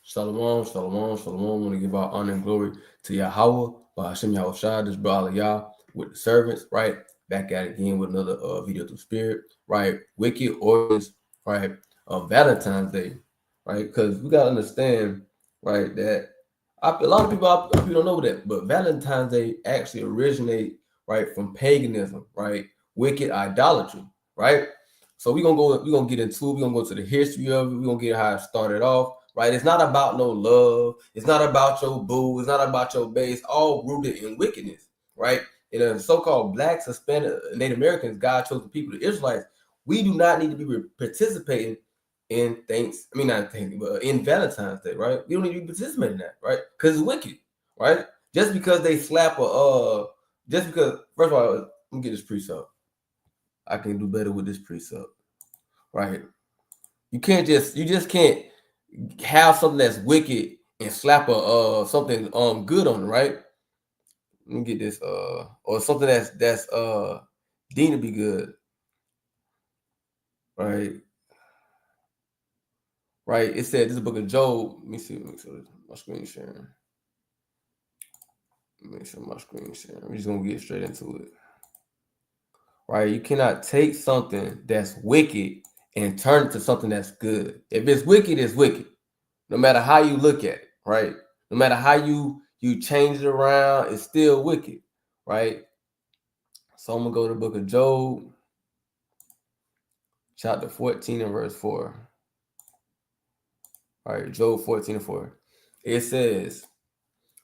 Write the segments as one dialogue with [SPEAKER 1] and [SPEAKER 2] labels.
[SPEAKER 1] Shalom, shalom, shalom. I want to give our honor and glory to Yahweh, by Hashem Yahweh Shai, this brother Yah with the servants, right? Back at it again with another video through spirit, right? Wicked origins, right? Valentine's Day, right? Because we got to understand, right, that a lot of people don't know that, but Valentine's Day actually originate, right, from paganism, right? Wicked idolatry, right? So we're gonna get into it. We're gonna go to the history of it. We're gonna get how it started off, right? It's not about no love. It's not about your boo. It's not about your base. All rooted in wickedness, right? In the so-called blacks, Hispanic, Native Americans, God chose the people, the Israelites. We do not need to be participating in in Valentine's Day, right? We don't need to be participating in that, right? Because it's wicked, right? Just because they slap just because, first of all, let me get this precept. I can do better with this precept, right? You just can't have something that's wicked and slap something good on it, right? Let me get this or something that's deemed to be good, right? Right. It said this is the book of Job. Let me see my screen sharing. Make sure my screen sharing. We're just gonna get straight into it. Right? You cannot take something that's wicked and turn it to something that's good. If it's wicked, it's wicked. No matter how you look at it, right? No matter how you change it around, it's still wicked, right? So I'm gonna go to the book of Job, chapter 14 and verse 4. All right, Job 14 and 4. It says,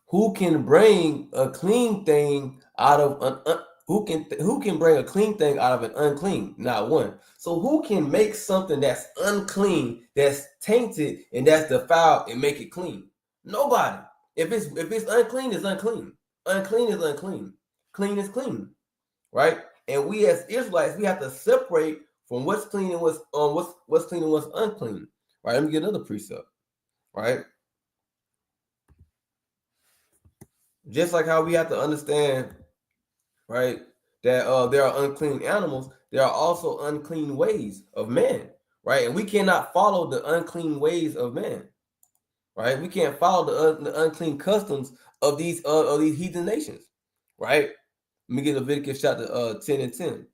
[SPEAKER 1] who can bring a clean thing out of who can bring a clean thing out of an unclean? Not one. So who can make something that's unclean, that's tainted, and that's defiled and make it clean? Nobody. If it's unclean, it's unclean. Unclean is unclean. Clean is clean, right? And we as Israelites, we have to separate from what's clean and what's clean and what's unclean. Right? Let me get another precept. Right? Just like how we have to understand, right, that there are unclean animals, there are also unclean ways of man, right? And we cannot follow the unclean ways of man, right? We can't follow the unclean customs of these heathen nations, right? Let me get Leviticus chapter 10 and 10,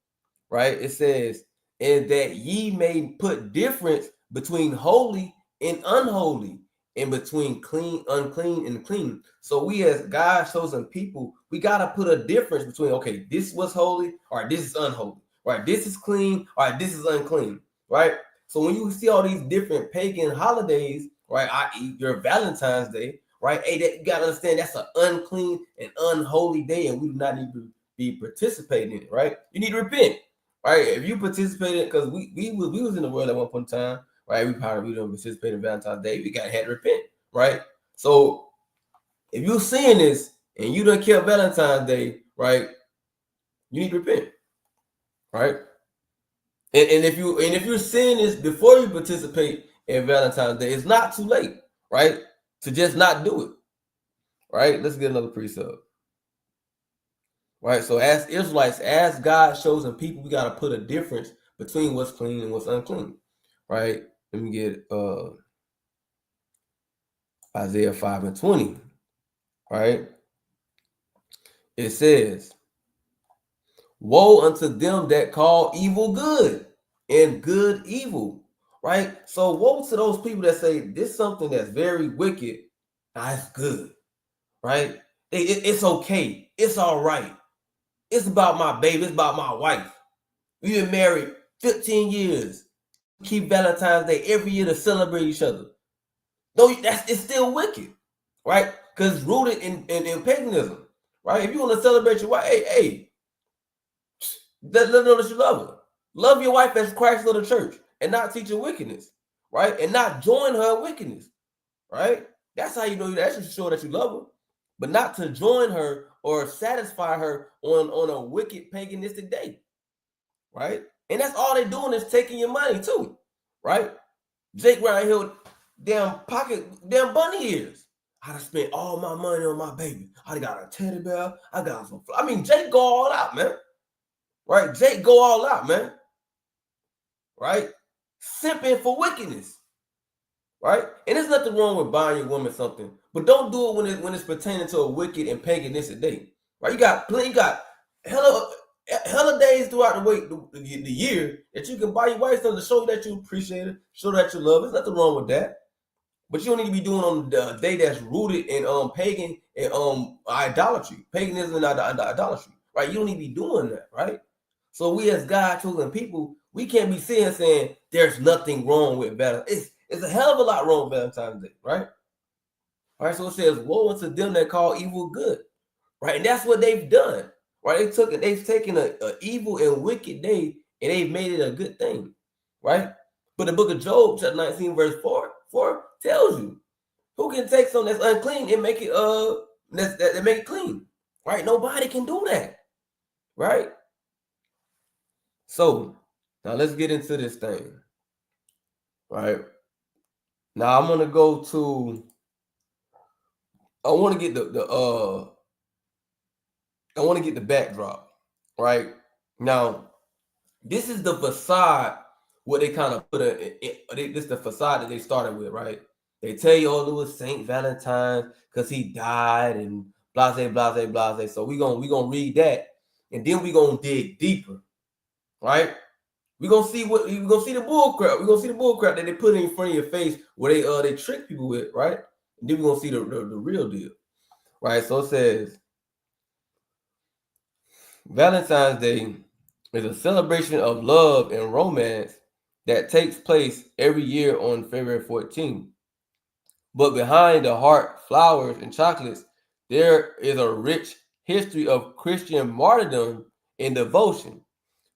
[SPEAKER 1] right? It says, and that ye may put difference between holy and unholy, and between clean, unclean, and clean. So we as God's chosen people, we got to put a difference between, okay, this was holy, or this is unholy, right? This is clean, or this is unclean, right? So when you see all these different pagan holidays, right, i.e. your Valentine's Day, right, hey, that you got to understand that's an unclean and unholy day, and we do not need to be participating in it, right? You need to repent, right? If you participated, because we was in the world at one point in time, right? We don't participate in Valentine's Day. We had to repent, right? So if you're seeing this and you don't care Valentine's Day, right? You need to repent, right? And if you're seeing this before you participate in Valentine's Day, it's not too late, right? To just not do it, right? Let's get another precept. Right, so as Israelites, as God's chosen people, we got to put a difference between what's clean and what's unclean, right? Let me get Isaiah 5 and 20, right? It says, woe unto them that call evil good and good evil, right? So woe to those people that say this is something that's very wicked, that's good, right? It's okay, it's all right. It's about my baby, it's about my wife. We've been married 15 years. Keep Valentine's Day every year to celebrate each other. No, it's still wicked, right? Because it's rooted in paganism, right? If you want to celebrate your wife, hey, let her know that you love her. Love your wife as Christ loved the church, and not teach her wickedness, right? And not join her wickedness, right? That's how you know that should show that you love her, but not to join her or satisfy her on a wicked paganistic day, right? And that's all they're doing is taking your money too, right? Jake around here with damn bunny ears. I done spent all my money on my baby. I got a teddy bear. I got some. I mean, Jake go all out, man. Right? Jake go all out, man. Right? Simping for wickedness. right? And there's nothing wrong with buying your woman something, but don't do it when it's pertaining to a wicked and paganistic day, right? You got hella days throughout the year that you can buy your wife something to show that you appreciate it, show that you love it. There's nothing wrong with that. But you don't need to be doing on the day that's rooted in pagan and idolatry, paganism and idolatry, right? You don't need to be doing that, right? So we as God chosen people, we can't be saying there's nothing wrong with Valentine's. It's a hell of a lot wrong with Valentine's Day, right? All right, so it says, woe unto them that call evil good, right? And that's what they've done, right? They've taken a evil and wicked day and they've made it a good thing, right? But the book of Job, chapter 19, verse 4 tells you who can take something that's unclean and make it that make it clean, right? Nobody can do that, right? So now let's get into this thing, right? Now I'm gonna go to. I want to get I want to get the backdrop, right? Now, this is the facade what they kind of put this is the facade that they started with, right? They tell you, oh, it was Saint Valentine because he died and blase, blase, blase. So we gonna read that, and then we gonna dig deeper, right? We're gonna see the bull crap. We're gonna see the bull crap that they put in front of your face where they trick people with, right? And then we're gonna see the real deal, right? So it says Valentine's Day is a celebration of love and romance that takes place every year on February 14th. But behind the heart, flowers, and chocolates, there is a rich history of Christian martyrdom and devotion.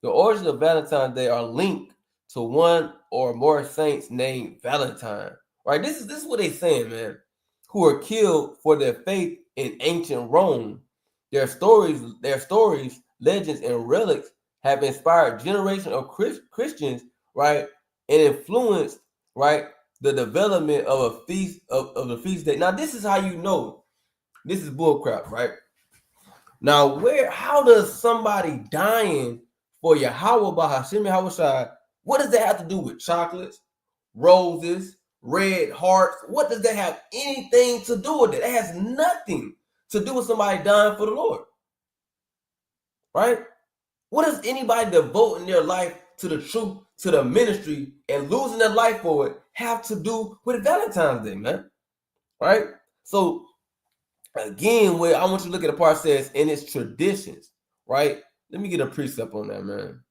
[SPEAKER 1] The origins of Valentine's Day are linked to one or more saints named Valentine. Right? This is what they're saying, man. Who were killed for their faith in ancient Rome. Their stories, legends, and relics have inspired generations of Christians, right, and influenced, right, the development of a feast of the feast day. Now, this is how you know this is bullcrap, right? Now, how does somebody dying for Yahweh Bahashim Yahushai, what does that have to do with chocolates, roses, red hearts? What does that have anything to do with it? It has nothing to do with somebody dying for the Lord, right? What does anybody devoting their life to the truth, to the ministry, and losing their life for it have to do with Valentine's Day, man? Right? So, again, where I want you to look at the part says in its traditions, right? Let me get a precept on that, man.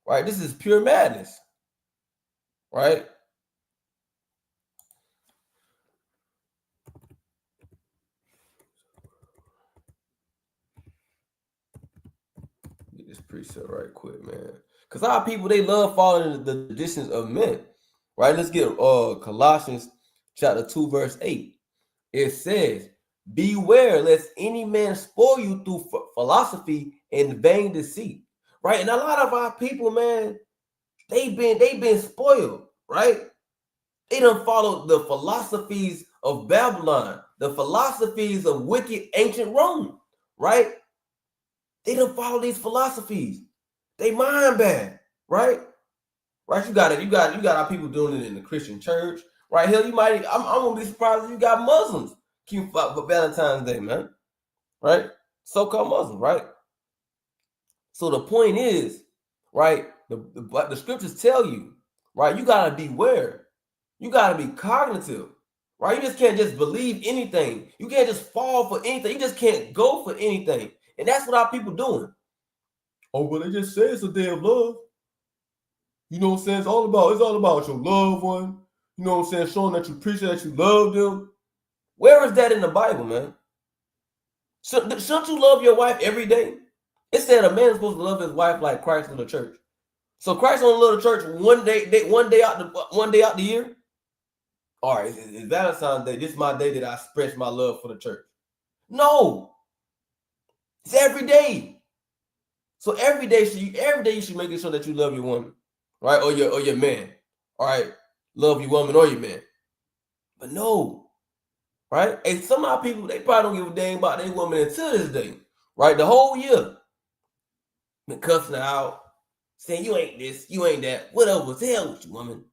[SPEAKER 1] Right? This is pure madness, right? Get this precept right quick, man. Because our people, they love following the traditions of men, right? Let's get Colossians chapter 2, verse 8. It says, beware lest any man spoil you through philosophy and vain deceit, right? And a lot of our people, man, they've been spoiled, right? They done followed the philosophies of Babylon, the philosophies of wicked ancient Rome, right? They done follow these philosophies. They mind bad, right? Right? You got our people doing it in the Christian church, right? Hell, I'm gonna be surprised if you got Muslims keep for Valentine's Day, man. Right? So-called Muslims, right? So the point is, right? The scriptures tell you, right? You gotta beware. You gotta be cognitive, right? You just can't just believe anything. You can't just fall for anything. You just can't go for anything. And that's what our people doing. Oh, well, they just say it's a day of love. You know what I'm saying? It's all about your loved one. You know what I'm saying? Showing that you appreciate that you love them. Where is that in the Bible, man? Shouldn't you love your wife every day? It said a man is supposed to love his wife like Christ in the church. So Christ only loved the church one day out the year. All right, it's Valentine's Day. This is my day that I express my love for the church. No, it's every day. So every day you should make sure that you love your woman, right, or your man. All right, love your woman or your man. But no, right? And some of our people, they probably don't give a damn about their woman until this day, right? The whole year, been cussing her out, saying you ain't this, you ain't that, whatever. The hell with you, woman.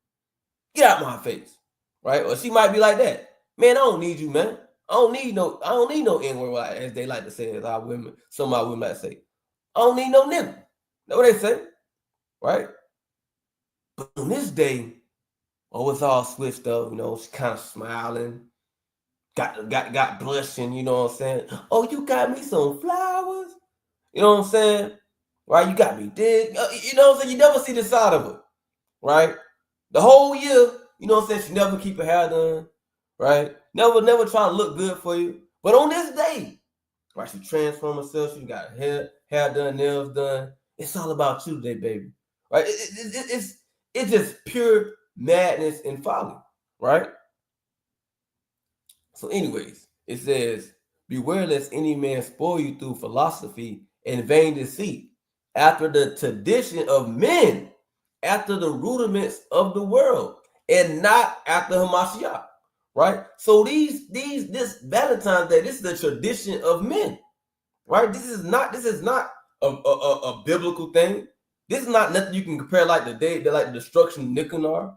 [SPEAKER 1] Get out my face, right? Or she might be like that. Man, I don't need you, man. I don't need no N-word, as they like to say, as our women, some of our women like to say. I don't need no nigga. That's what they say, right? But on this day, it's all switched up, she kind of smiling, got blushing, you know what I'm saying? Oh, you got me some flowers, you know what I'm saying? Right? You got me dig, you know what I'm saying? You never see the side of her, right? The whole year, you know what I'm saying? She never keep her hair done, right? Never trying to look good for you. But on this day, right, she transformed herself. She got hair done, nails done. It's all about you today, baby. Right? It's just pure madness and folly, right? So, anyways, it says, beware lest any man spoil you through philosophy and vain deceit, after the tradition of men, after the rudiments of the world, and not after Hamashiach. Right? So this Valentine's Day, this is the tradition of men. Right? This is not a biblical thing. This is not nothing you can compare like the destruction of Nicanor,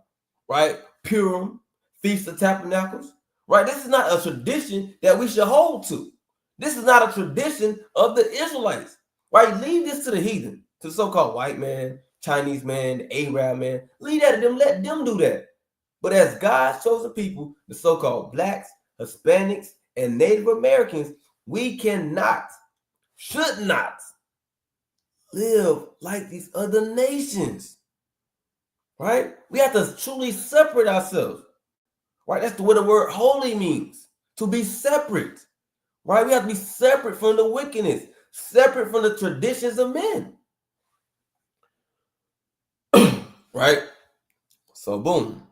[SPEAKER 1] right? Purim, Feast of Tabernacles, right? This is not a tradition that we should hold to. This is not a tradition of the Israelites, right? Leave this to the heathen, to the so-called white man, Chinese man, the Arab man. Leave that to them. Let them do that. But as God's chosen people, the so-called blacks, Hispanics, and Native Americans, we cannot, should not live like these other nations, right? We have to truly separate ourselves, right? That's what the word holy means, to be separate, right? We have to be separate from the wickedness, separate from the traditions of men, right? So boom.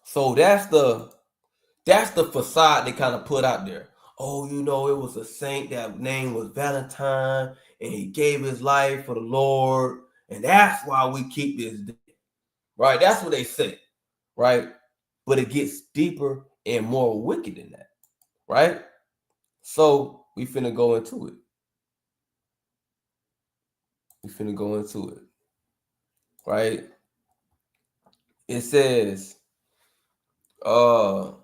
[SPEAKER 1] So that's the facade they kind of put out there. Oh, it was a saint that name was Valentine, and he gave his life for the Lord, and that's why we keep this day. Right? That's what they say, right? But it gets deeper and more wicked than that, right? So we finna go into it. Right? It says, let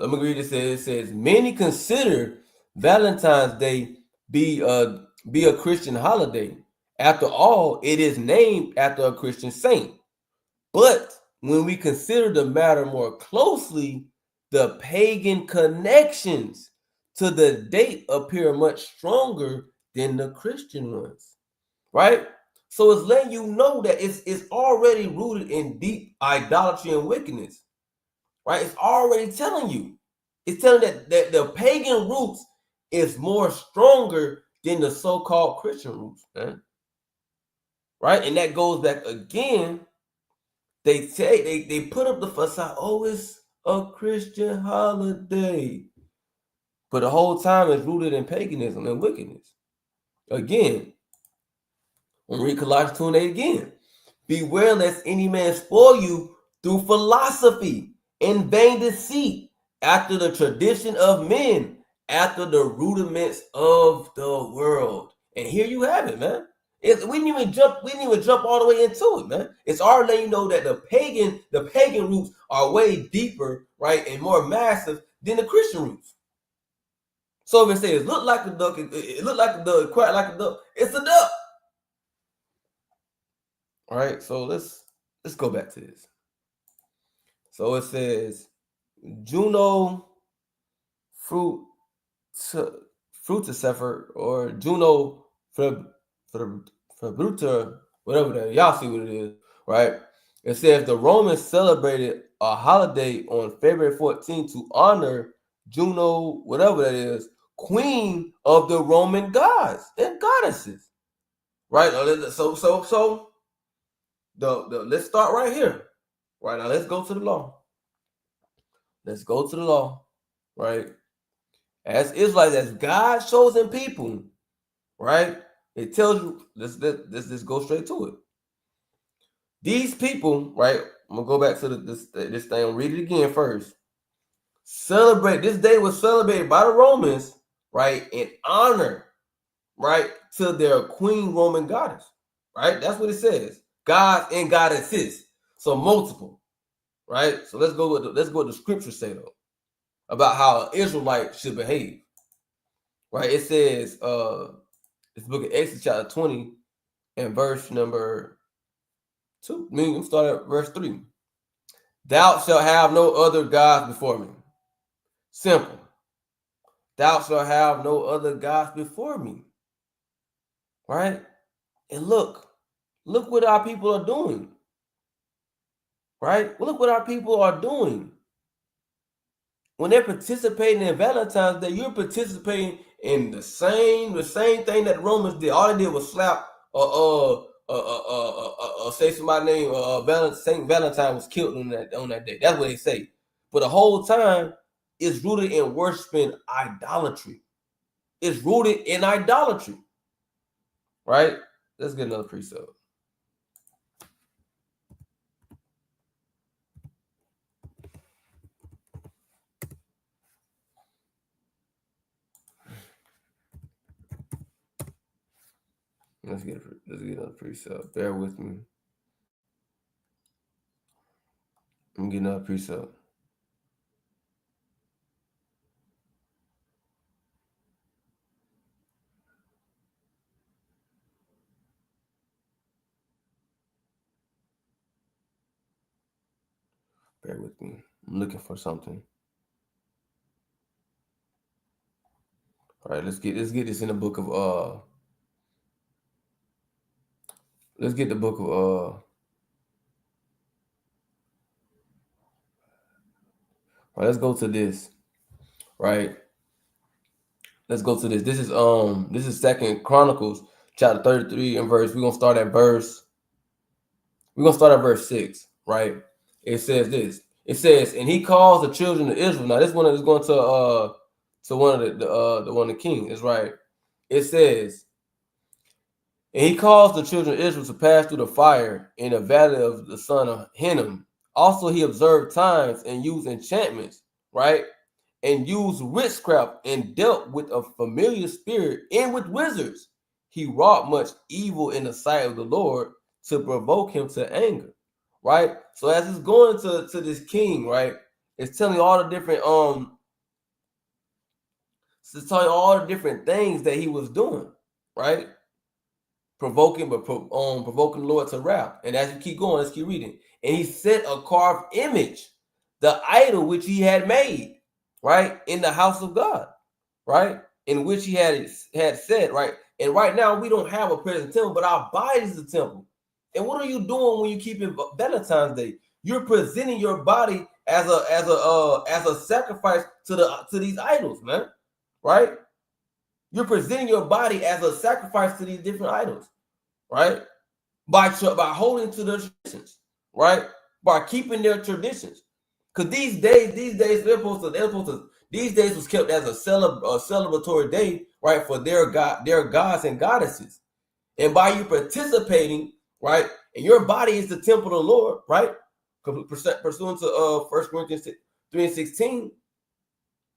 [SPEAKER 1] me read this. It says, many consider Valentine's Day be a Christian holiday. After all, it is named after a Christian saint. But when we consider the matter more closely, the pagan connections to the date appear much stronger than the Christian ones, right? So it's letting you know that it's already rooted in deep idolatry and wickedness, right? It's already telling you. It's telling that the pagan roots is more stronger than the so-called Christian roots, man. Right? And that goes back again. They say they put up the facade, oh, it's a Christian holiday. But the whole time it's rooted in paganism and wickedness. Again, I'm read Colossians 2:8 again. Beware lest any man spoil you through philosophy and vain deceit, after the tradition of men, after the rudiments of the world. And here you have it, man. We didn't even jump all the way into it, man. It's already letting you know that the pagan roots are way deeper, right, and more massive than the Christian roots. So if it says look like a duck, it look like a duck, quack like a duck, it's a duck. All right, so let's go back to this. So it says Juno Fruitisefer or Juno Fabruta, whatever that, y'all see what it is, right? It says the Romans celebrated a holiday on February 14th to honor Juno, whatever that is, queen of the Roman gods and goddesses, right? So let's start right here. Right now, let's go to the law. Right? As Israelites, as God's chosen people, right? It tells you, let's go straight to it. These people, right? I'm gonna go back to this thing. Read it again first. This day was celebrated by the Romans, right? In honor, right, to their queen Roman goddess, right? That's what it says. Gods and goddesses, so multiple. right? So let's go with the scriptures say though about how an Israelite should behave, right? It says, this book of Exodus chapter 20 and verse number 2. I mean, start at verse 3. Thou shalt have no other gods before me. Simple. Thou shalt have no other gods before me. Right? And look what our people are doing. Right? Look what our people are doing. When they're participating in Valentine's Day, you're participating in the same thing that the Romans did. All they did was slap say somebody's name. Saint Valentine was killed on that day. That's what they say. But the whole time, it's rooted in worshiping idolatry. It's rooted in idolatry. Right? Let's get another precept. Let's get another precept. Bear with me. I'm getting another precept. Bear with me. I'm looking for something. All right, let's get this in the book of let's get the book of all right, let's go to this. Right? Let's go to this. This is Second Chronicles chapter 33 and verse. We're gonna start at verse 6, right? It says this. It says, and he calls the children of Israel. Now, this one is going to one of the one of the kings, is right. It says, and he caused the children of Israel to pass through the fire in the valley of the son of Hinnom. Also, he observed times and used enchantments, right? And used witchcraft and dealt with a familiar spirit and with wizards. He wrought much evil in the sight of the Lord to provoke him to anger, right? So as it's going to this king, right, it's telling you all the different it's telling you all the different things that he was doing, right? Provoking the Lord to wrath. And as you keep going, let's keep reading. And he set a carved image, the idol which he had made, right, in the house of God, right, in which he had said, right. And right now we don't have a present temple, but our body is the temple. And what are you doing when you keep it Valentine's Day? You're presenting your body as a sacrifice to these idols, man, right? You're presenting your body as a sacrifice to these different idols, right? By holding to their traditions, right? By keeping their traditions. Because these days these days was kept as a celebratory day, right, for their gods and goddesses. And by you participating, right, and your body is the temple of the Lord, right, pursuant to 1 Corinthians 3:16,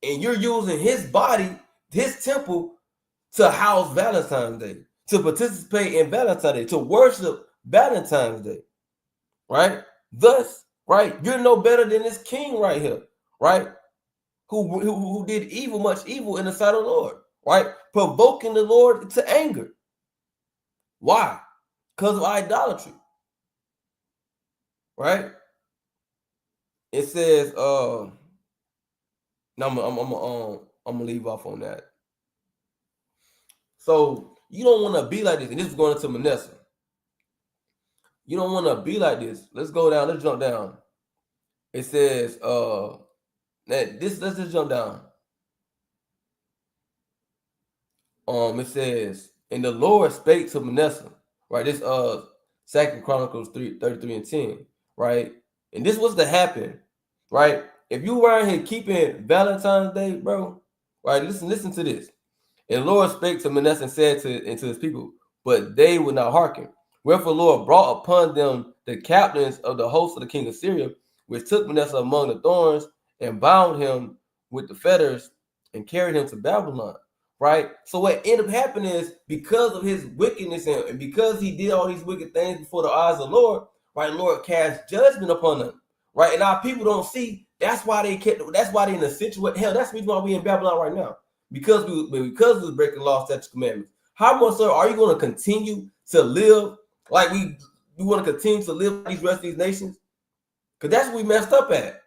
[SPEAKER 1] and you're using his body, his temple, to house Valentine's Day, to participate in Valentine's Day, to worship Valentine's Day, right? Thus, right, you're no better than this king right here, right? Who did much evil in the sight of the Lord, right? Provoking the Lord to anger. Why? Because of idolatry, right? It says, now I'm gonna leave off on that. So you don't want to be like this, and this is going into Manasseh. You don't want to be like this. Let's go down. Let's jump down. It says, let's just jump down. It says, and the Lord spake to Manasseh, right? This 2 Chronicles 3:33-10, right? And this was to happen, right? If you were out here keeping Valentine's Day, bro, right? Listen to this. And the Lord spake to Manasseh and said to his people, but they would not hearken. Wherefore the Lord brought upon them the captains of the host of the king of Syria, which took Manasseh among the thorns and bound him with the fetters and carried him to Babylon. Right? So what ended up happening is, because of his wickedness and because he did all these wicked things before the eyes of the Lord, right, the Lord cast judgment upon them. right? And our people don't see. That's why they in the situation. Hell, that's the reason why we in Babylon right now, because we was breaking law, statutes, commandments. How much, sir, are you going to continue to live like we want to continue to live like these rest of these nations? Because that's what we messed up at.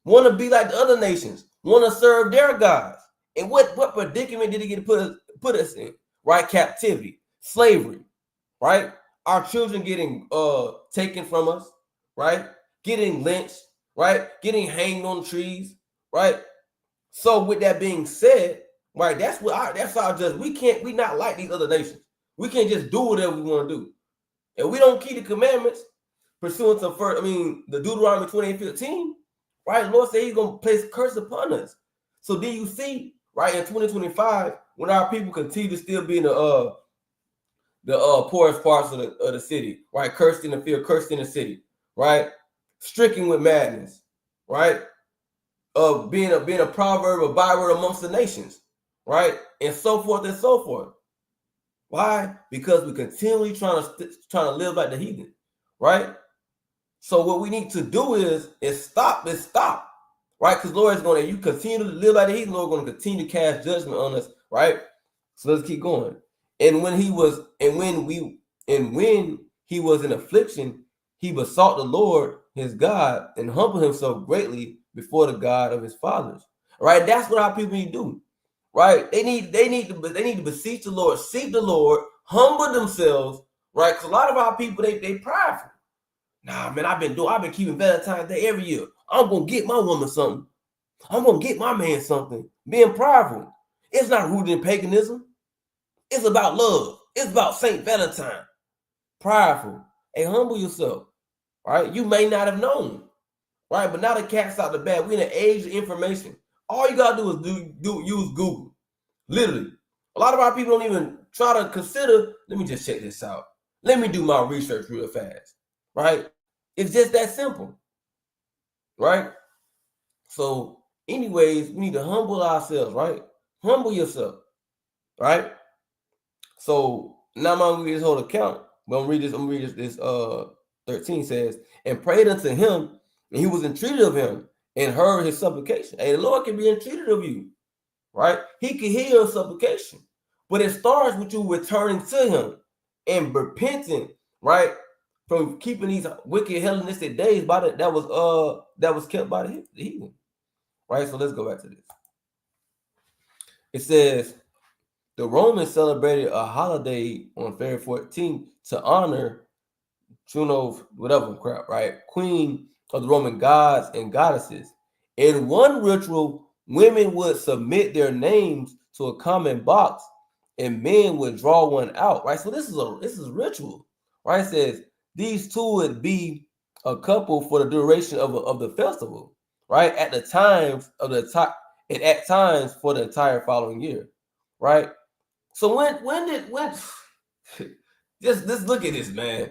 [SPEAKER 1] Want to be like the other nations, want to serve their gods. And what predicament did he get put us in? Right? Captivity, slavery, right? Our children getting taken from us, right? Getting lynched, right? Getting hanged on trees, right? So with that being said, right, that's our judgment. We not like these other nations. We can't just do whatever we want to do. And we don't keep the commandments pursuant to the Deuteronomy 28:15, right? The Lord said he's gonna place a curse upon us. So then you see, right, in 2025, when our people continue to still be in the poorest parts of the city, right? Cursed in the field, cursed in the city, right? Stricken with madness, right? Of being a proverb, a byword amongst the nations, right? And so forth and so forth. Why? Because we continually trying to live like the heathen, right? So what we need to do is stop, right? Because Lord is going to, you continue to live like the heathen, Lord is going to continue to cast judgment on us, right? So let's keep going. And when he was in affliction, he besought the Lord his God and humbled himself greatly before the God of his fathers. Right? That's what our people need to do. Right? They need to beseech the Lord, seek the Lord, humble themselves. Right? Because a lot of our people they prideful. Nah, man, I've been keeping Valentine's Day every year. I'm gonna get my woman something. I'm gonna get my man something. Being prideful. It's not rooted in paganism. It's about love. It's about Saint Valentine. Prideful. Hey, humble yourself. Right? You may not have known. Right? But now the cat's out the bag. We're in an age of information. All you gotta do is use Google. Literally. A lot of our people don't even try to consider, let me just check this out. Let me do my research real fast. Right? It's just that simple. Right? So, anyways, we need to humble ourselves, right? Humble yourself. Right? So now I'm gonna read this whole account. But I'm gonna read this 13 says, and prayed unto him, and he was entreated of him, and heard his supplication. Hey, the Lord can be entreated of you, right? He can hear your supplication. But it starts with you returning to him and repenting, right? From keeping these wicked Hellenistic days that was kept by the heathen. Right? So let's go back to this. It says the Romans celebrated a holiday on February 14th to honor Juno, whatever crap, right? Queen of the Roman gods and goddesses. In one ritual, women would submit their names to a common box and men would draw one out, right? So this is ritual, right? It says these two would be a couple for the duration of the festival, right? At times for the entire following year, right? So when just look at this, man,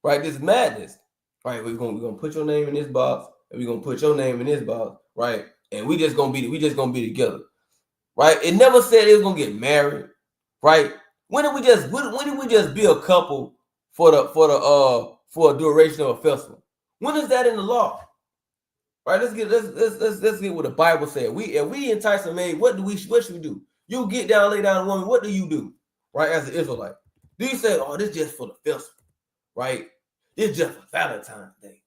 [SPEAKER 1] right? This madness, right? We're gonna put your name in this box, and we're gonna put your name in this box, right? And we just gonna be together, right? It never said it was gonna get married, right? When did we just be a couple for a duration of a festival? When is that in the law? Right? Let's get what the Bible said. We entice a maid. What should we do? You get down, lay down a woman. What do you do? Right, as an Israelite? Do you say, oh, this is just for the festival, right? This is just for Valentine's Day.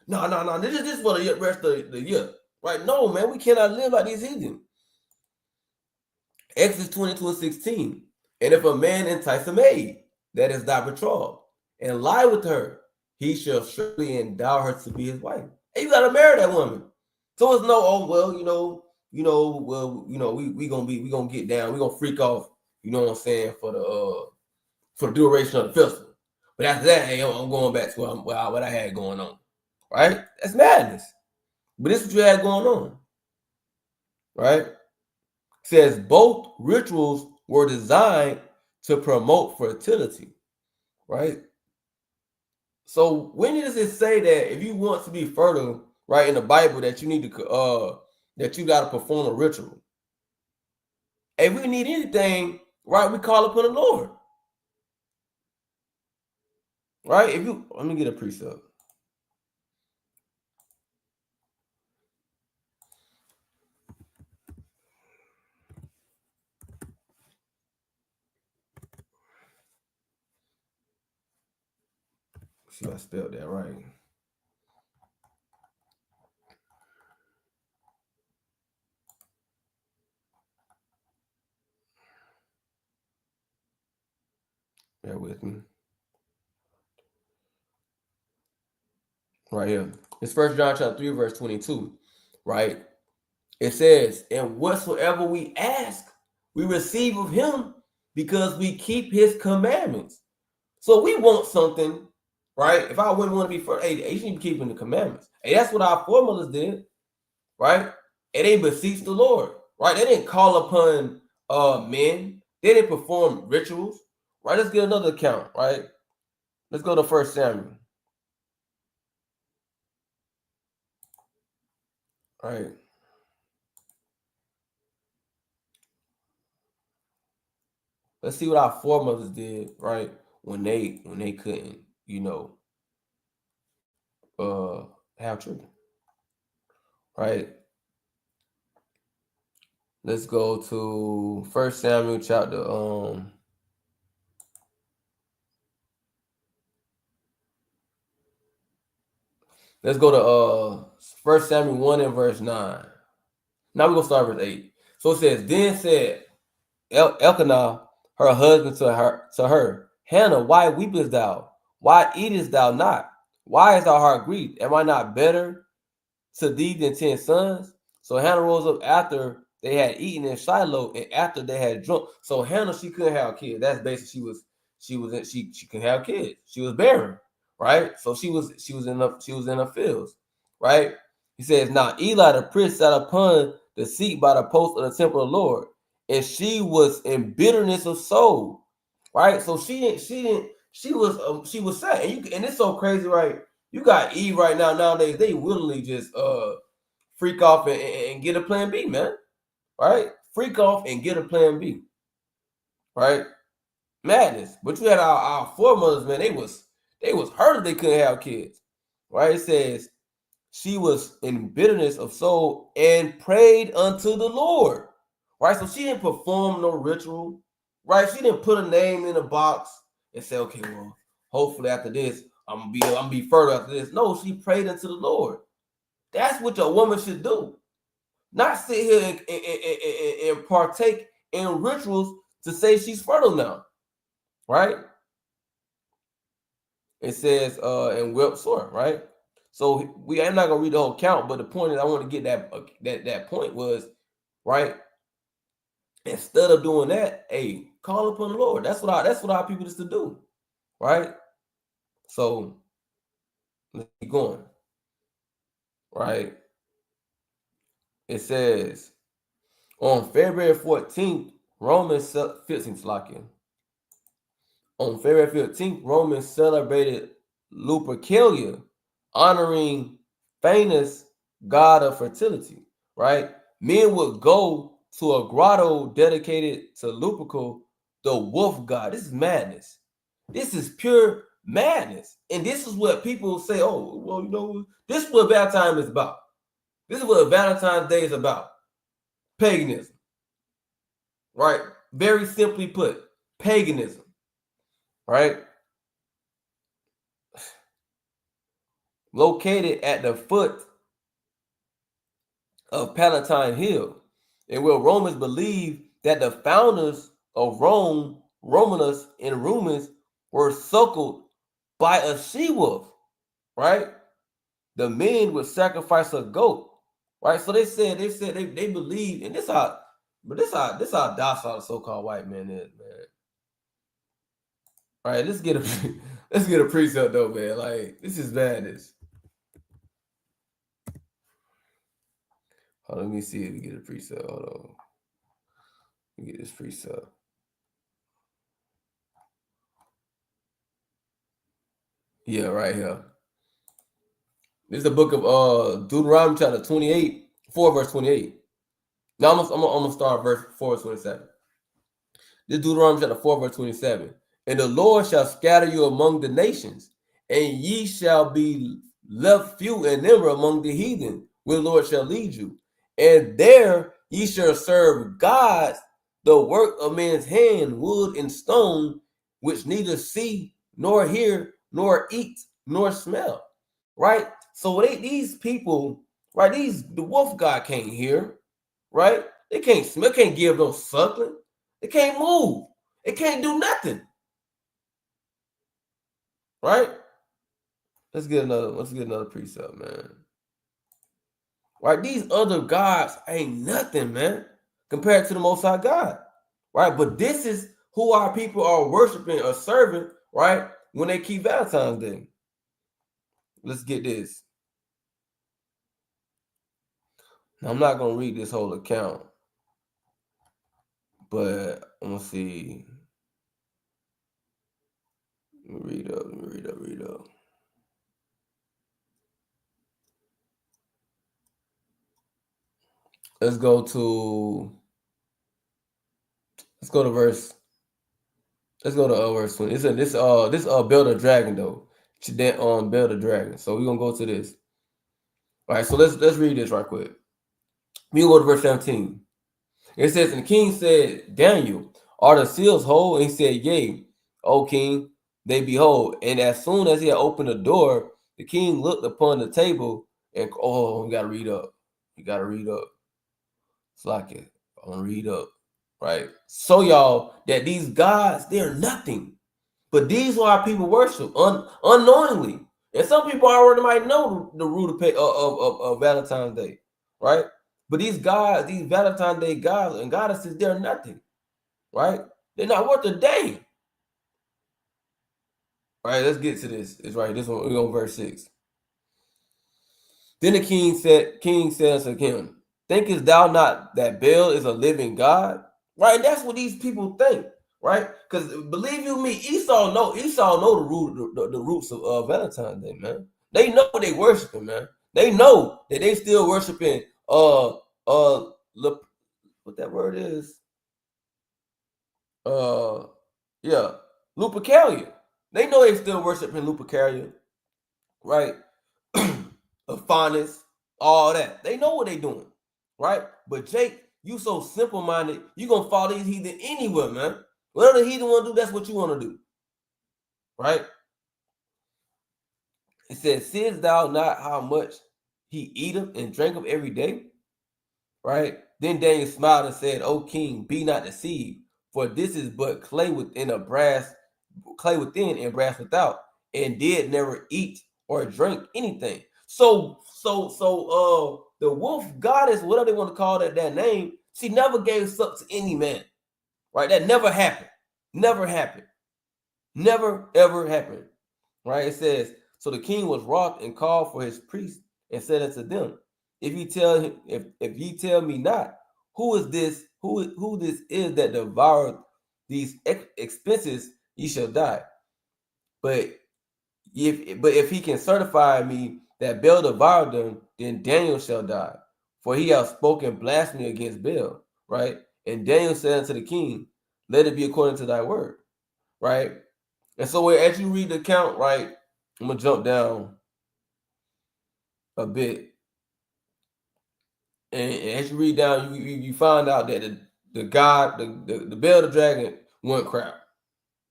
[SPEAKER 1] No. This is for the rest of the year. Right? No, man, we cannot live like these heathen. Exodus 22:16. And if a man entice a maid that is thy betrothed and lie with her, he shall surely endow her to be his wife. Hey, you gotta marry that woman. So it's no, oh well, we gonna get down, we gonna freak off, you know what I'm saying, for the duration of the festival. But after that, hey, I'm going back to what I had going on. Right? That's madness. But this is what you had going on. Right? It says both rituals were designed to promote fertility. Right? So when does it say that if you want to be fertile, right, in the Bible, that you need to that you got to perform a ritual? If we need anything, right, we call upon the Lord. Right? Let me get a precept. See if I spelled that right. Bear with me. Right here. It's 1 John chapter 3, verse 22. Right? It says, and whatsoever we ask, we receive of him because we keep his commandments. So we want something, right? If I wouldn't want to be first, hey, you should be keeping the commandments. Hey, that's what our foremothers did, right? And they beseeched the Lord, right? They didn't call upon men. They didn't perform rituals, right? Let's get another account, right? Let's go to 1 Samuel. Right. Let's see what our foremothers did, right? When they couldn't, have children. Right. Let's go to 1 Samuel chapter let's go to 1 Samuel 1 and verse 9. Now we're gonna start verse 8. So it says, then said Elkanah, her husband, to her, Hannah, why weepest thou? Why eatest thou not? Why is thy heart grieved? Am I not better to thee than 10 sons? So Hannah rose up after they had eaten in Shiloh and after they had drunk. So Hannah, she couldn't have kids. That's basically she couldn't have kids. She was barren, right? So she was in the fields, right? He says, now Eli the priest sat upon the seat by the post of the temple of the Lord, and she was in bitterness of soul, right? So she was sad, and it's so crazy, right? You got Eve right now. Nowadays, they willingly just freak off and get a plan B, man. Right? Freak off and get a plan B. Right? Madness. But you had our foremothers, man. They was hurt if they couldn't have kids. Right? It says she was in bitterness of soul and prayed unto the Lord. Right? So she didn't perform no ritual. Right? She didn't put a name in a box and say, okay, well, hopefully after this, I'm gonna be further after this. No, she prayed unto the Lord. That's what a woman should do. Not sit here and partake in rituals to say she's fertile now. Right? It says and wept sore, right? So I'm not gonna read the whole count, but the point is I want to get that point was, right? Instead of doing that, hey, call upon the Lord. That's what our people used to do, right? So let's keep going. Right? It says on February 14th, Romans 15th locking. On February 15th, Romans celebrated Lupercalia, honoring Phanes, god of fertility, right? Men would go to a grotto dedicated to Lupercal, the wolf god. This is madness. This is pure madness. And this is what people say, oh, well, this is what Valentine is about. This is what Valentine's Day is about. Paganism. Right? Very simply put, paganism. Right? Located at the foot of Palatine Hill, and where Romans believed that the founders of Rome, Romanus and Romans, were suckled by a she-wolf, right? The men would sacrifice a goat, right? So they believe, and this how docile the so-called white man is, man. All right, let's get a precept though, man. Like, this is madness. Let me see if we get a precept. Hold on. Let me get this precept. Yeah, right here. This is the book of Deuteronomy chapter 28, 4 verse 28. Now I'm gonna start verse 4 verse 27. This is Deuteronomy chapter 4 verse 27. And the Lord shall scatter you among the nations, and ye shall be left few in number among the heathen, where the Lord shall lead you. And there ye shall serve gods, the work of man's hand, wood and stone, which neither see, nor hear, nor eat, nor smell. Right? So these people, right? The wolf god can't hear, right? They can't smell, can't give no suckling, they can't move, it can't do nothing. Right? Let's get another precept, man. Right? These other gods ain't nothing, man, compared to the Most High God. Right? But this is who our people are worshiping or serving, right? When they keep Valentine's Day. Let's get this. Now, I'm not gonna read this whole account, but I'm gonna see. Let me read up. Let's go to verse. Let's go to verse 20. This build a dragon though. Build a dragon. So we're gonna go to this. All right, so let's read this right quick. We go to verse 17. It says, and the king said, Daniel, are the seals whole? And he said, yea, O king, they be whole. And as soon as he had opened the door, the king looked upon the table and we gotta read up. You gotta read up. It's like it. I'm gonna read up. Right? So y'all, that these gods, they're nothing. But these are our people worship unknowingly. And some people already might know the root of Valentine's Day, right? But these gods, these Valentine's Day gods and goddesses, they're nothing, right? They're not worth a dang. All right, let's get to this. It's right. This one, we're on verse 6. Then the king said unto him, thinkest thou not that Baal is a living God? Right? That's what these people think, right? Because believe you me, Esau know the roots of Valentine's Day, man. They know they worshiping, man. They know that they still worshiping what that word is. Lupercalia. They know they still worshiping Lupercalia, right? Afanis, all that. They know what they doing, right? But Jake, you so simple-minded, you gonna follow these heathen anywhere, man. Whatever the heathen want to do, that's what you want to do, right? It says, seest thou not how much he eateth and drinketh every day? Right? Then Daniel smiled and said, O king, be not deceived, for this is but clay within and brass without, and did never eat or drink anything. So the wolf goddess, whatever they want to call that name, she never gave suck to any man. Right? That never happened. Never happened. Never ever happened. Right? It says, so the king was wroth and called for his priests and said unto them, if ye tell me not, who is this, who this is that devoured these expenses, ye shall die. But if he can certify me that Baal devoured them, then Daniel shall die, for he hath spoken blasphemy against Baal. Right? And Daniel said unto the king, let it be according to thy word. Right? And so as you read the account, right, I'm gonna jump down a bit. And as you read down, you find out that the Baal the dragon wasn't crap.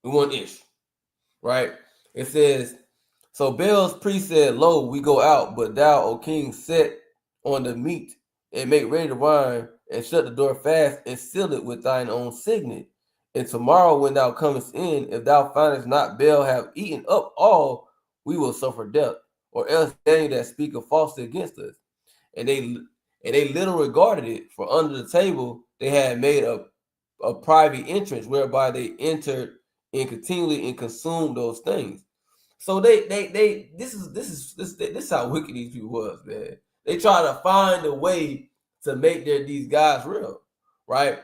[SPEAKER 1] It wasn't ish. Right? It says, so Baal's priest said, lo, we go out, but thou, O king, set on the meat and make ready the wine and shut the door fast and seal it with thine own signet. And tomorrow when thou comest in, if thou findest not Baal have eaten up all, we will suffer death, or else Daniel that speaketh falsely against us. And they little regarded it, for under the table they had made a private entrance whereby they entered and continually and consumed those things. So this is how wicked these people was, man. They try to find a way to make these guys real, right?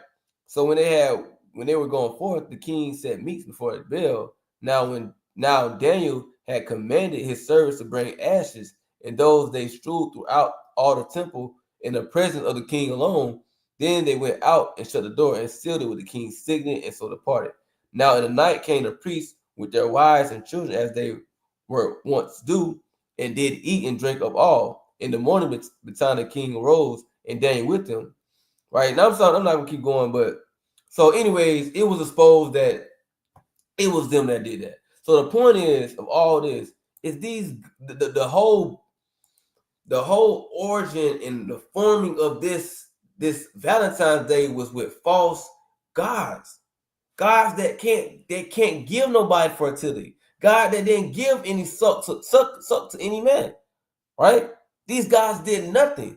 [SPEAKER 1] So when they were going forth, the king set meats before the Baal. Now Daniel had commanded his servants to bring ashes, and those they strewed throughout all the temple in the presence of the king alone. Then they went out and shut the door and sealed it with the king's signet, and so departed. Now in the night came the priests with their wives and children as they were once due, and did eat and drink of all. In the morning, the time the king arose and Daniel with him. Right now, I'm not gonna keep going, but so anyways, it was exposed that it was them that did that. So the point is of all this Is the whole origin and the forming of this Valentine's Day was with false gods. Gods that can't give nobody fertility. God that didn't give any suck to any man. Right? These gods did nothing.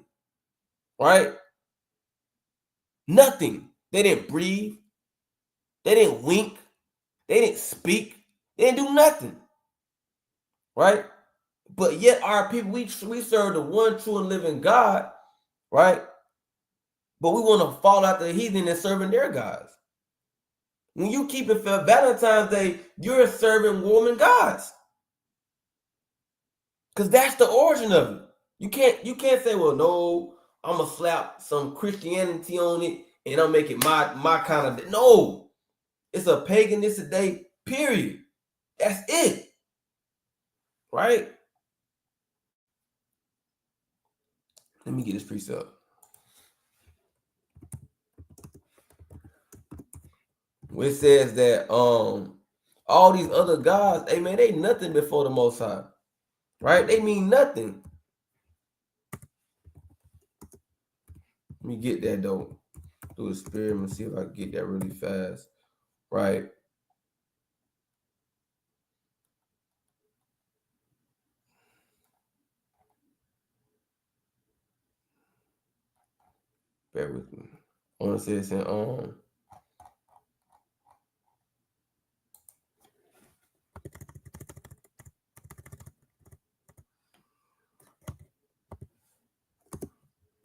[SPEAKER 1] Right? Nothing. They didn't breathe. They didn't wink. They didn't speak. They didn't do nothing. Right? But yet our people, we serve the one true and living God, right? But we want to fall out the heathen and serving their gods. When you keep it for Valentine's Day, you're serving woman gods. Because that's the origin of it. You can't say, well, no, I'm gonna slap some Christianity on it and I'll make it my kind of day. No, it's a paganistic day, period. That's it. Right? Let me get this precept. Which says that all these other gods, hey man, they nothing before the Most High. Right? They mean nothing. Let me get that though. Through the spirit and see if I can get that really fast. Right. Bear with me. I want to say it's in let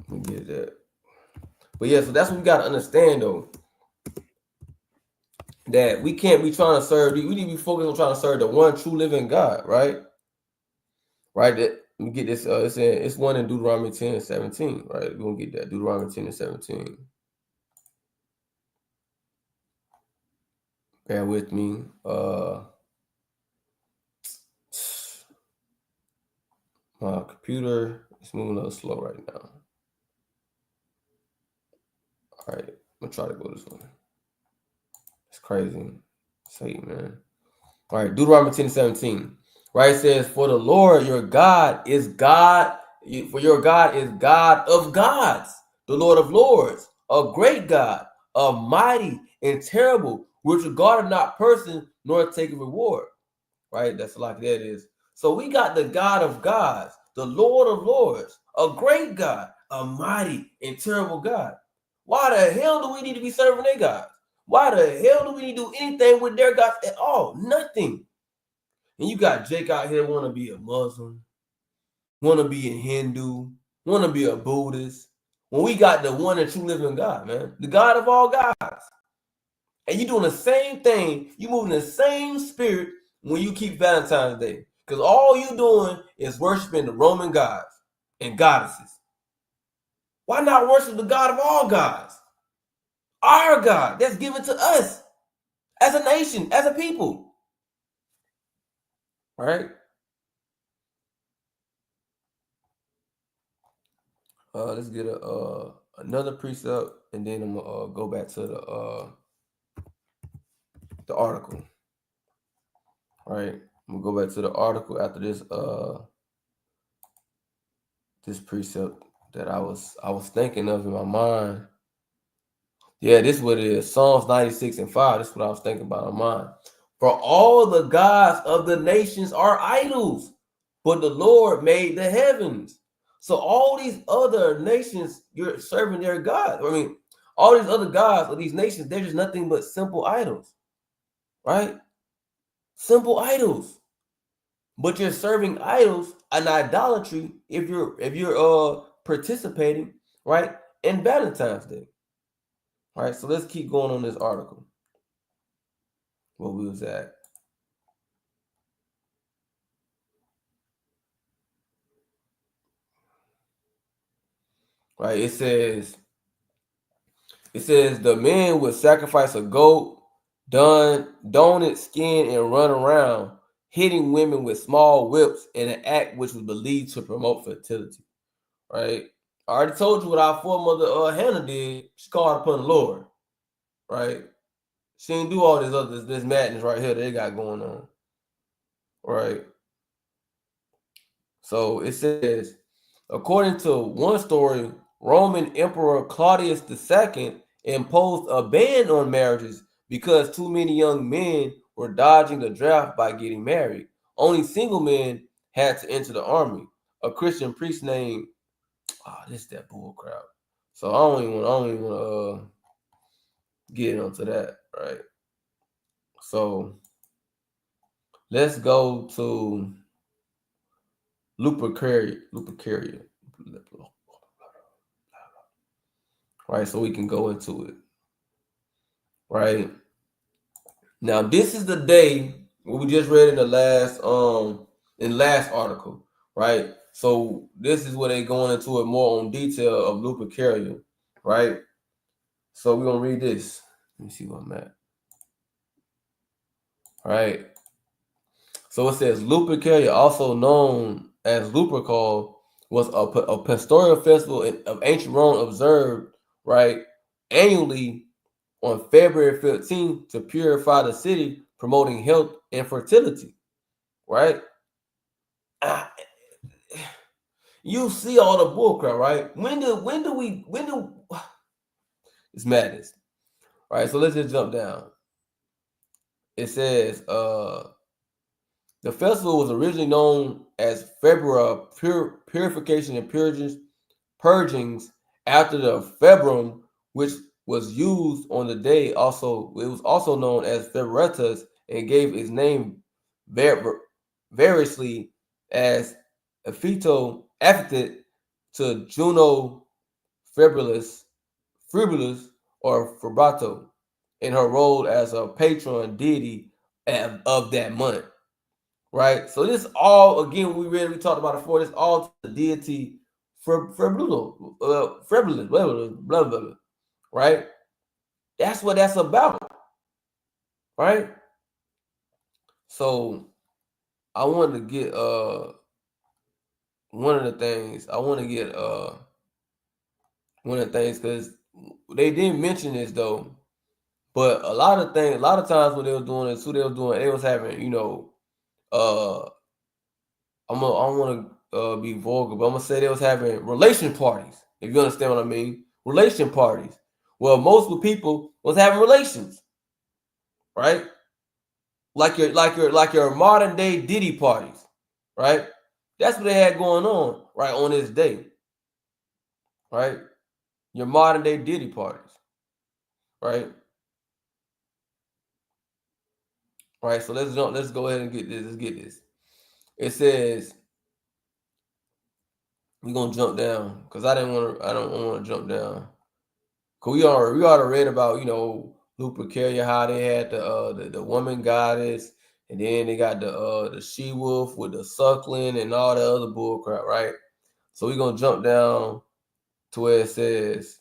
[SPEAKER 1] me get that. But yeah, so that's what we gotta understand though. That we can't be trying to serve, we need to be focused on trying to serve the one true living God, right? Right. That let me get this. It's one in Deuteronomy 10:17, right? We're gonna get that. Deuteronomy 10:17. Bear with me. My computer is moving a little slow right now. All right, I'm gonna try to go this way. It's crazy. Satan, man. All right, Deuteronomy 10:17. Right, it says, "For the Lord your God is God. For your God is God of gods, the Lord of lords, a great God, a mighty and terrible, which regardeth not person nor taketh reward." Right, that's like that is. So we got the God of gods, the Lord of lords, a great God, a mighty and terrible God. Why the hell do we need to be serving their gods? Why the hell do we need to do anything with their gods at all? Nothing. And you got Jake out here want to be a Muslim, want to be a Hindu, want to be a Buddhist. When we got the one and true living God, man, the God of all gods. And you doing the same thing, you moving the same spirit when you keep Valentine's Day. Because all you doing is worshiping the Roman gods and goddesses. Why not worship the God of all gods? Our God that's given to us as a nation, as a people. Right? Let's get another precept, and then I'm gonna go back to the article. All right, I'm gonna go back to the article after this this precept that I was thinking of in my mind. Yeah, this is what it is. Psalms 96:5. This is what I was thinking about in mind. For all the gods of the nations are idols, but the Lord made the heavens. So all these other nations, you're serving their gods. I mean, all these other gods of these nations, they're just nothing but simple idols, right? Simple idols. But you're serving idols and idolatry if you're participating, right, in Valentine's Day. All right, so let's keep going on this article. Where we was at. Right, it says the men would sacrifice a goat, don its skin, and run around, hitting women with small whips in an act which was believed to promote fertility. Right? I already told you what our foremother Hannah did. She called upon the Lord. Right? She didn't do all this madness right here that they got going on. Right? So it says, according to one story, Roman Emperor Claudius II imposed a ban on marriages because too many young men were dodging the draft by getting married. Only single men had to enter the army. A Christian priest named this is that bull crap. So I don't even want to get onto that, right? So let's go to Lupercalia, right? So we can go into it, right? Now this is the day what we just read in the last article, right? So this is where they going into it more on detail of Lupercalia, right? So we're gonna read this. Let me see where I'm at. Right. So it says Lupercalia, also known as Lupercal, was a pastoral festival of ancient Rome observed, right, annually on February 15th to purify the city, promoting health and fertility, right? You see all the bullcrap, right? When do it's madness, right? So let's just jump down. It says the festival was originally known as February Purification and Purgings after the Februm, which was used on the day. Also, it was also known as Febretas and gave its name variously as epithet to Juno Fribulus or Febrato in her role as a patron deity of that month. Right? So this all, again, we talked about it before, this all to the deity Frebulus, blah, blah, blah, right? That's what that's about, right? So I wanted to get one of the things because they didn't mention this though, but a lot of times when they were doing this, they was having, I don't want to be vulgar, but I'm gonna say they was having relation parties. If you understand what I mean, relation parties. Well, most of the people was having relations, right? Like your modern day Diddy parties, right? That's what they had going on right on this day, right? Your modern day Diddy parties, right? Right. So let's go ahead and get this. Let's get this. It says we're gonna jump down because I don't want to jump down. Cause we already read about Lupercalia, how they had the woman goddess, and then they got the she wolf with the suckling and all the other bull crap, right? So we're gonna jump down to where it says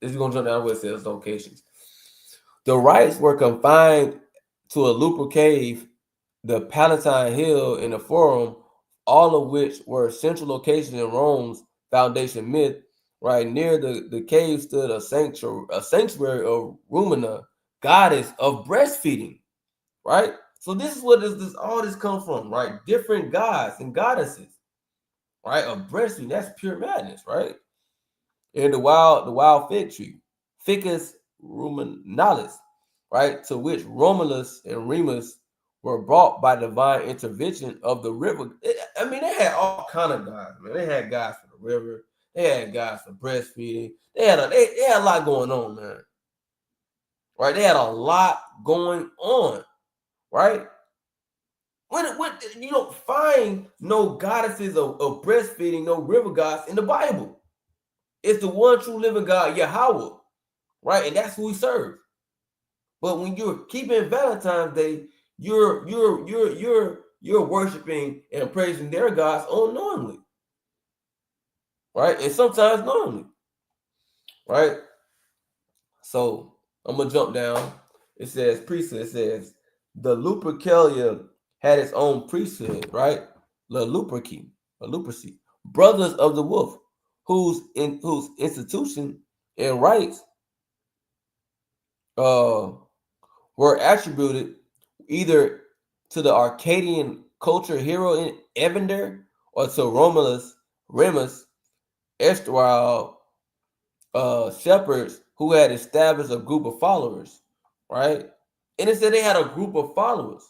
[SPEAKER 1] locations. The rites were confined to a Luper cave, the Palatine Hill, and the Forum, all of which were central locations in Rome's foundation myth. Right near the cave stood a sanctuary of Rumina, goddess of breastfeeding. Right. So this is what this all this come from, right? Different gods and goddesses, right? Of breastfeeding. That's pure madness, right? And the wild fig tree, Ficus ruminalis, right? To which Romulus and Remus were brought by divine intervention of the river. I mean, they had all kind of guys, man. They had guys for the river. They had guys for breastfeeding. They had a lot going on, man. Right? They had a lot going on, right? When you don't find no goddesses of breastfeeding, no river gods in the Bible. It's the one true living God, Yahweh, right? And that's who we serve. But when you're keeping Valentine's Day, you're worshiping and praising their gods unknowingly, right? And sometimes knowingly, right? So I'm gonna jump down. It says priesthood. It says the Lupercalia had its own priesthood, right? The Luperci, brothers of the wolf, whose institution and rights were attributed either to the Arcadian culture hero Evander or to Romulus Remus erstwhile shepherds who had established a group of followers, right? And it said they had a group of followers,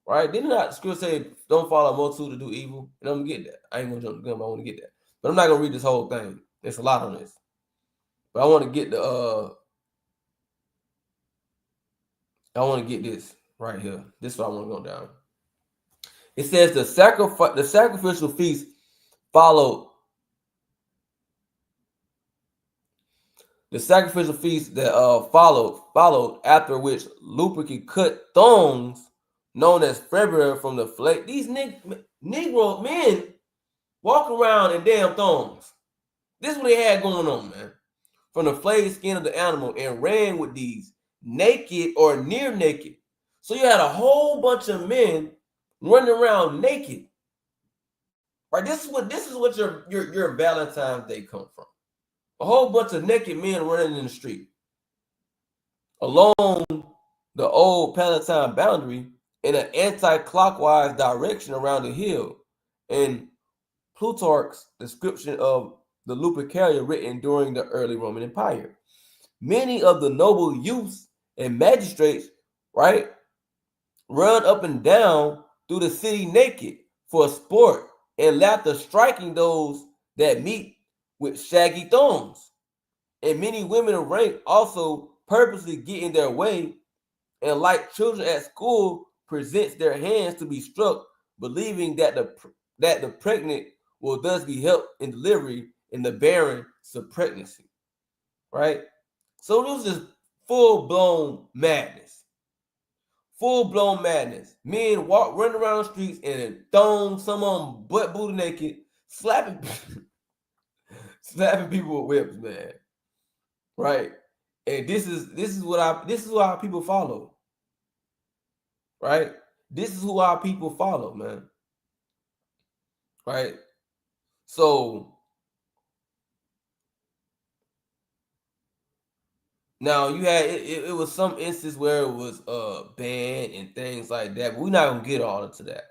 [SPEAKER 1] right? Didn't not scripture say don't follow a multitude to do evil? And I'm gonna get that. I ain't gonna jump the gun, but I want to get that. But I'm not gonna read this whole thing. There's a lot on this. But I want to get this right here. This is what I want to go down. It says the sacrificial feast followed. The sacrificial feast that followed after which Luperci cut thongs known as February from the flake. These Negro men walk around in damn thongs. This is what they had going on, man. From the flayed skin of the animal and ran with these naked or near naked. So you had a whole bunch of men running around naked. Right? This is what your Valentine's Day come from. A whole bunch of naked men running in the street. Along the old Palatine boundary in an anti-clockwise direction around the hill. And Plutarch's description of the Lupercalia written during the early Roman Empire. Many of the noble youths and magistrates, right, run up and down through the city naked for sport and laughter, striking those that meet with shaggy thongs. And many women of rank also purposely get in their way and, like children at school, presents their hands to be struck, believing that the pregnant will thus be helped in delivery and the barren to pregnancy. Right? So this is full-blown madness. Full-blown madness. Men running around the streets in thongs, some of them butt booty naked, slapping people with whips, man. Right? And this is what our people follow. Right? This is who our people follow, man. Right? So now you had it was some instance where it was banned and things like that, but we're not gonna get all into that.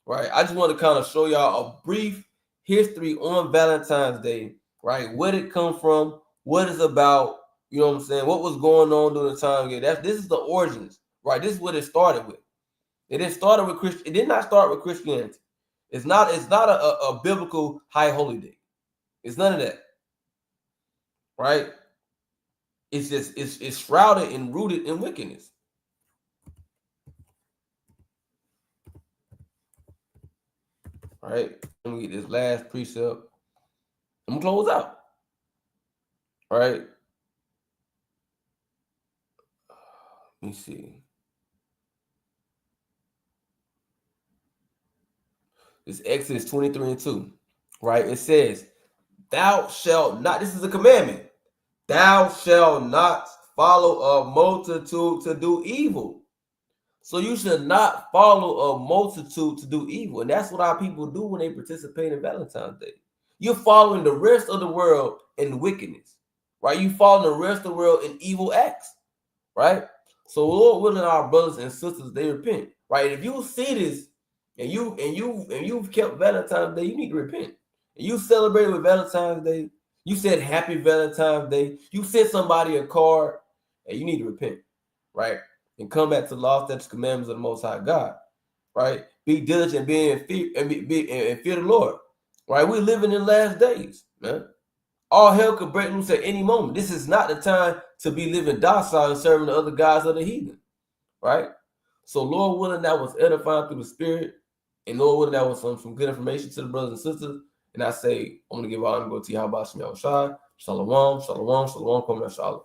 [SPEAKER 1] Right? I just want to kind of show y'all a brief history on Valentine's Day, right? Where did it come from, what it's about, you know what I'm saying? What was going on during the time? This is the origins, right? This is what it started with. It didn't start with It did not start with Christianity. It's not a biblical high holy day. It's none of that. Right? It's just it's shrouded and rooted in wickedness. Right? Let me get this last precept. I'm gonna close out. Right? Let me see. It's Exodus 23:2. Right? It says, "Thou shalt not," this is a commandment, "thou shalt not follow a multitude to do evil." So you should not follow a multitude to do evil. And that's what our people do when they participate in Valentine's Day. You're following the rest of the world in wickedness, right? You following the rest of the world in evil acts, right? So Lord willing, our brothers and sisters, they repent, right? If you see this and you've kept Valentine's Day, you need to repent. And you celebrated with Valentine's Day, you said happy Valentine's Day, you sent somebody a card, and you need to repent, right? And come back to the law, statutes, commandments of the Most High God, right? Be diligent, and fear the Lord, right? We're living in last days, man. All hell could break loose at any moment. This is not the time to be living docile and serving the other gods of the heathen, right? So Lord willing, that was edifying through the Spirit, and Lord willing, that was some good information to the brothers and sisters. And I say, I'm going to give honor to Yahweh Shem Yahushua. Shalom, shalom, shalom, Shalom.